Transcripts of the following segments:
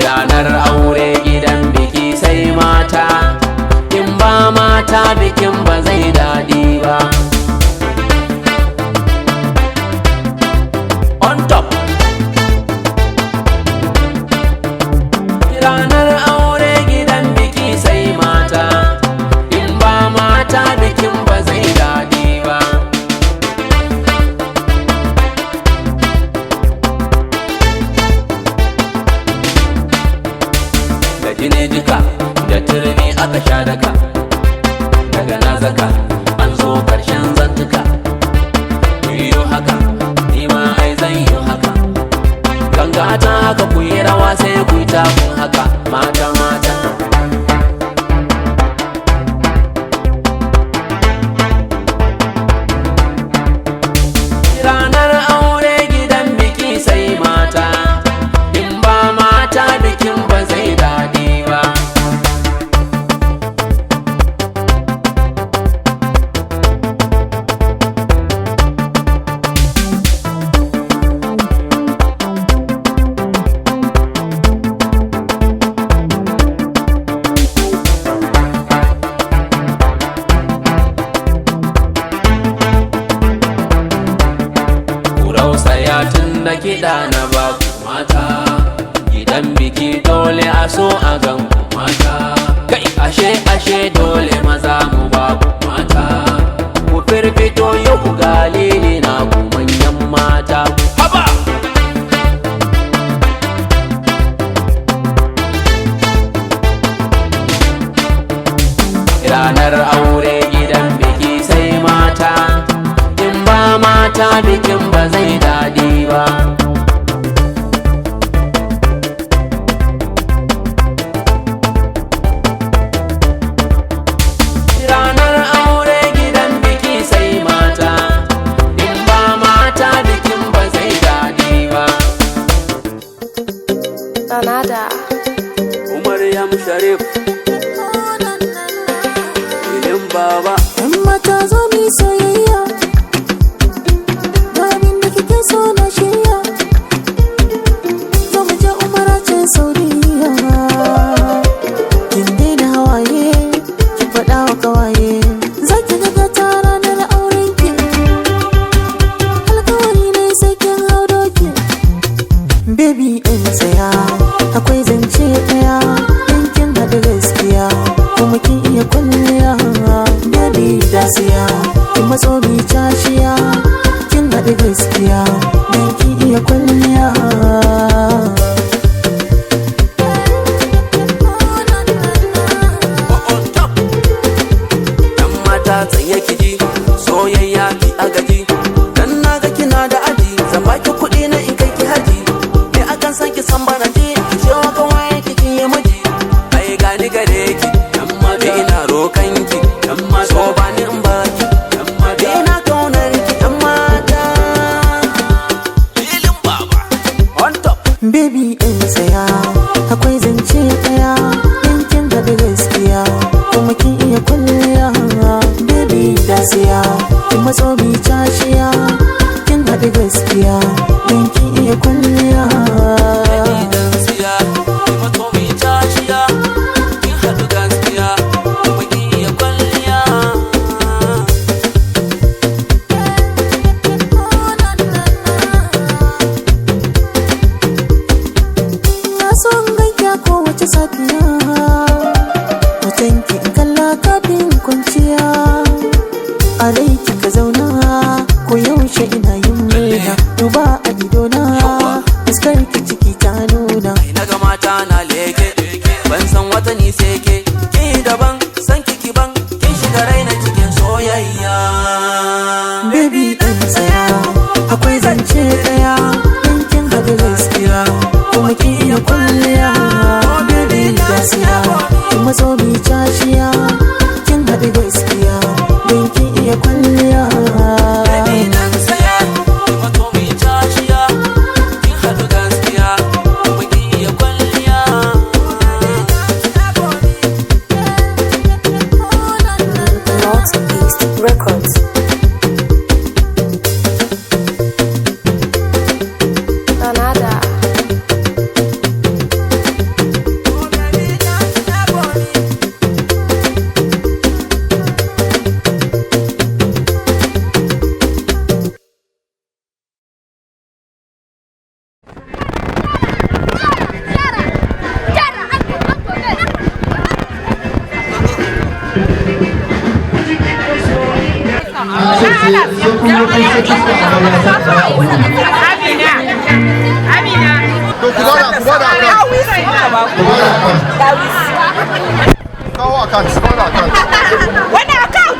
ranar aure gidan biki sai mata, in ba mata bikin ba zai daɗi ba. On top. Ranar aure gidan biki sai mata, in ba mata bikin ba zai daɗi ba. Da jini jika da turmi aka sha daka, daga na zaka an zo ƙarshen zantuka. Kuyo haka, nima ai zan yi haka, ganga ta haka ku yi rawa sai ku yi takun haka, mata mata. Ranar aure gidan biki sai mata, in ba mata bikin ba zai daɗi ba. Tun da kiɗa na baku mata, gidan biki dole a so a gan ku mata. Kai ashe dole maza mu baku mata, ku firfito yau ku galili na ku manyan mata. Haba! Ranar aure gidan biki sai mata, in ba mata bikin ba zai daɗi ba. Ranar aure gidan biki sai mata, in ba mata bikin ba zai daɗi ba. Anada Umar Yam Sharif William Baba. Yan mata zo mi soyayya, so na shirya, zo mu je umara ce Saudiya. Kin daina hawaye, kin faɗa wa kawaye, za ki daga ta ranar auren ki. Alkawari ne sai kin hau doki. Baby ɗin tsaya, akwai zance ɗaya, in kin haɗu gaskiya, kuma kin iya kwalliya. Baby da siya, kin matso bi cashiya, kin haɗu gaskiya, don ki iya kwalliya. Yan mata tsaye kiji, soyayya ki agaji, dan naga kina da aji, zan baki kuɗi na in kai ki haji. Me akan san ki san bana ji, ki ce wa kawai ki kin yi miji. Ai gani gare ki, yan mata ina rokan ki, yan mata so bani in baki, yan mata ina kaunar ki, yan mata. Filin Baba, on top. Baby ɗin tsaya, akwai zance ɗaya, in kin haɗu gaskiya, kuma kin iya kwalliya. Baby da siya, kin matso bi cashiya, kin haɗu gaskiya, don kin iya kwalliya. Idan siya, ki mato mi tashiya, kin haɗu gaskiya, kuma kin iya kwalliya. Na so in ganki kowace safiya, hotonki in kalla kafin kwanciya. A rai kika zauna, ko yaushe ina yin murna. Duba a idona, fuskar ki ciki ta nuna. Na ga mata na leke, ban san wata ni sai ke, ki daban san kiki ban, kin shiga raina cikin soyayya. Baby ɗin tsaya, akwai zance ɗaya, in kin haɗu gaskiya, kuma kin iya kwalliya. Baby gaskiya, kin matso bi cashiya, kin haɗu gaskiya, don kin iya kwalliya. Idan siya, ki mato mi tashiya, kin haɗu gaskiya, kuma kin iya kwalliya. Northeast Records. Anada Wani account?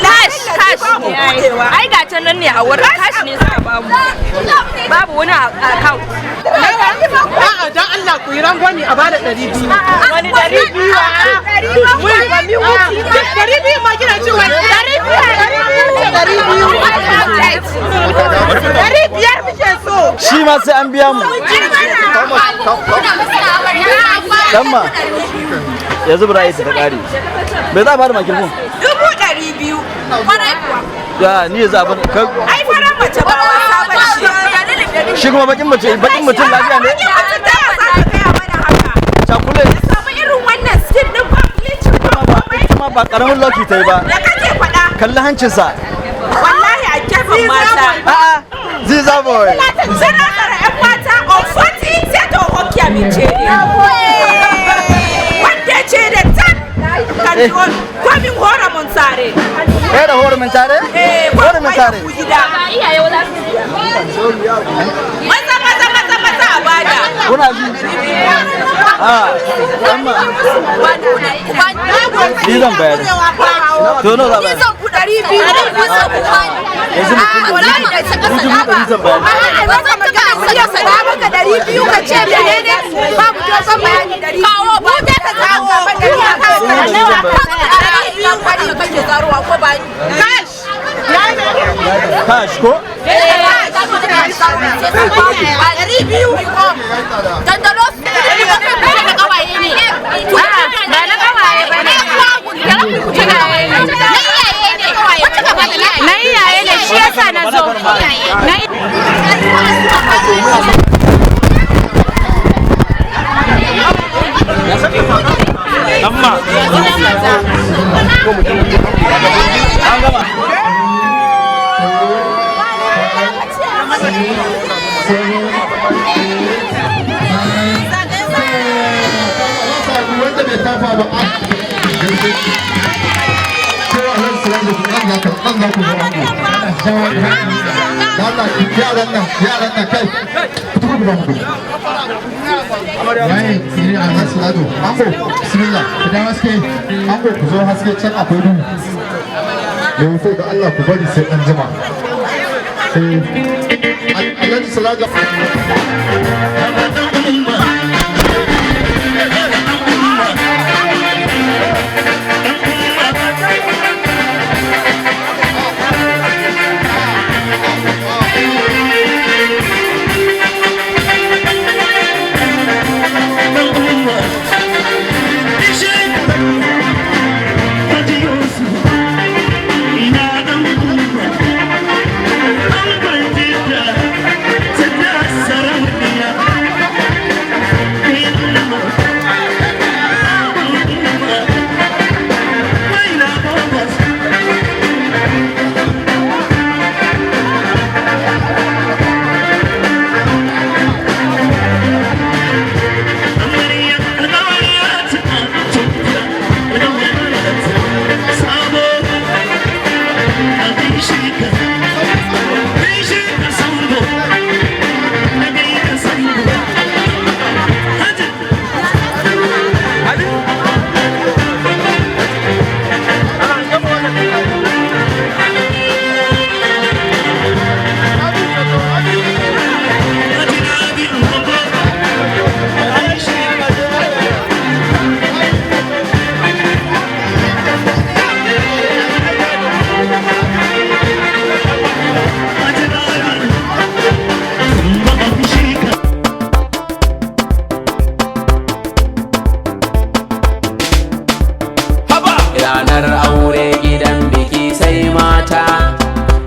Cash. Ai ga ta nan ne a wurin cash ne suka bamu. Babu wani account. A'a dan Allah ku yi rangwani a bada 200. Wani 200 200 ma kina cewa 200 muke so. Shi ma sai an biya mu. Damma. Yanzu bura yi ta kare. Bai za a bada makirfon? 200. Kwarai kuwa. Ya ni za a bada. Ai faran mace ba wasa ba shi. Shi kuma bakin mutum lafiya ne? Cakule. Samu irin wannan skin din ba bleaching ba komai. Kuma ba karamin loki ta yi ba. Da kake faɗa. Kalli hancinsa. Wallahi a gefen mata. A'a, Ziza boy. Sana tsara 'yan mata on 40 sai ta hokiya mai cere. Wanda ce da tan kanton kwamin hora mun tare. Da hora mun tare? Hora mun tare. Gida. Maza a bada. Kuna ji? Amma. Ni zan bayar. To no za bayar. Yanzu mutum zan bayar. Cash ko? Na iyaye ne shi yasa na zo. Amma. An gama. da Allah ku bari sai an jima. Alhaji Salaga. Ranar aure gidan biki sai mata,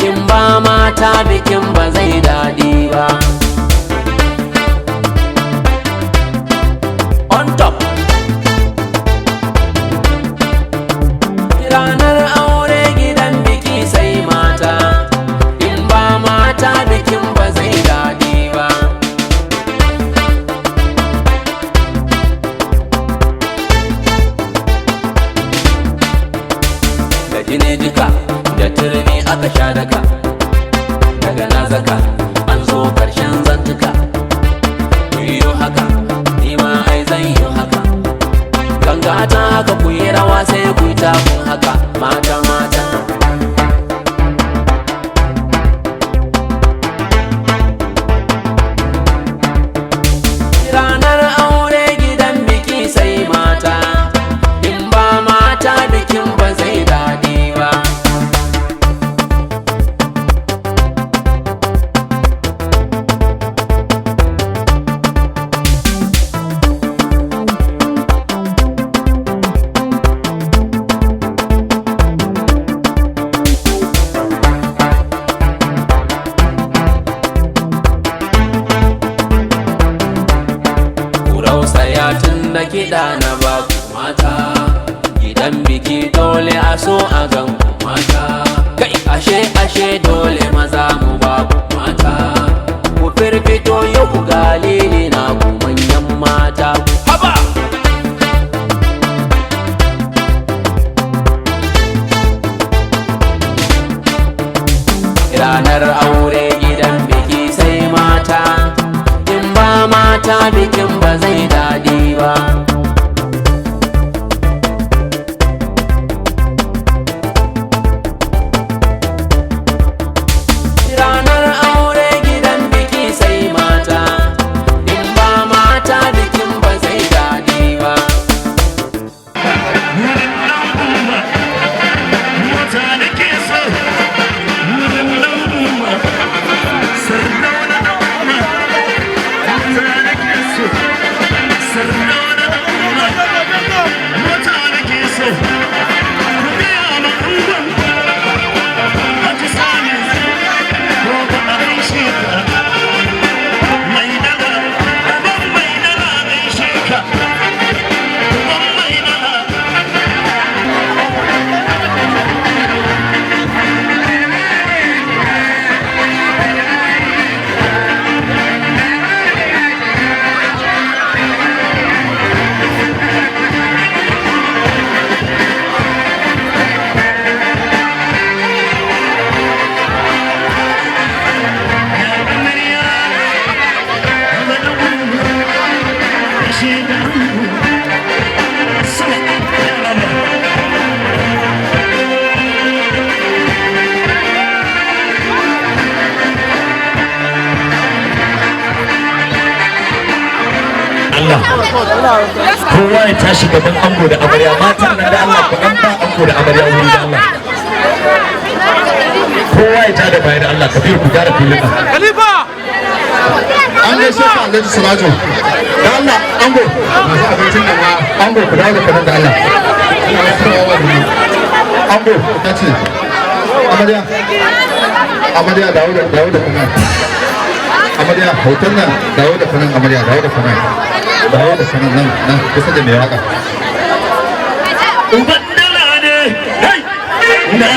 in ba mata bikin ba zai daɗi ba. On top. Ranar aure gidan biki sai mata, in ba mata bikin ba zai daɗi ba. Gaji ne jika da turmi aka sha daka daga na zaka an zo karshen zantuka yiwu haka nima ai zan yi haka ganga ta haka ku yi rawa sai ku yi takun haka mata mata ranar aure gidan biki sai mata in ba mata bikin ba zai daɗi ba tun da kiɗa na baku mata gidan biki dole a so a gan ku mata kai ashe dole maza mu baku mata ku firfito yau ku galili na ku manyan mata haba ranar aure gidan biki sai mata in ba mata bikin ba zai daɗi ba ranar aure gidan biki sai mata in ba mata bikin ba zai daɗi ba kowa ya tashi gaban ango da amarya matan nan da Allah ku dan ba ango da amarya wuri da Allah kowa ya tada bayan Allah ka biyo ku gara filin Khalifa an gaishe ka Alhaji Sirajo da Allah ango masu abincin nan ma ango ku dawo da kanan da Allah ango ta ce amarya dawo da kanan amarya hoton nan dawo da kanan amarya dawo da kanan nan kusa da mai waka uban dala ne na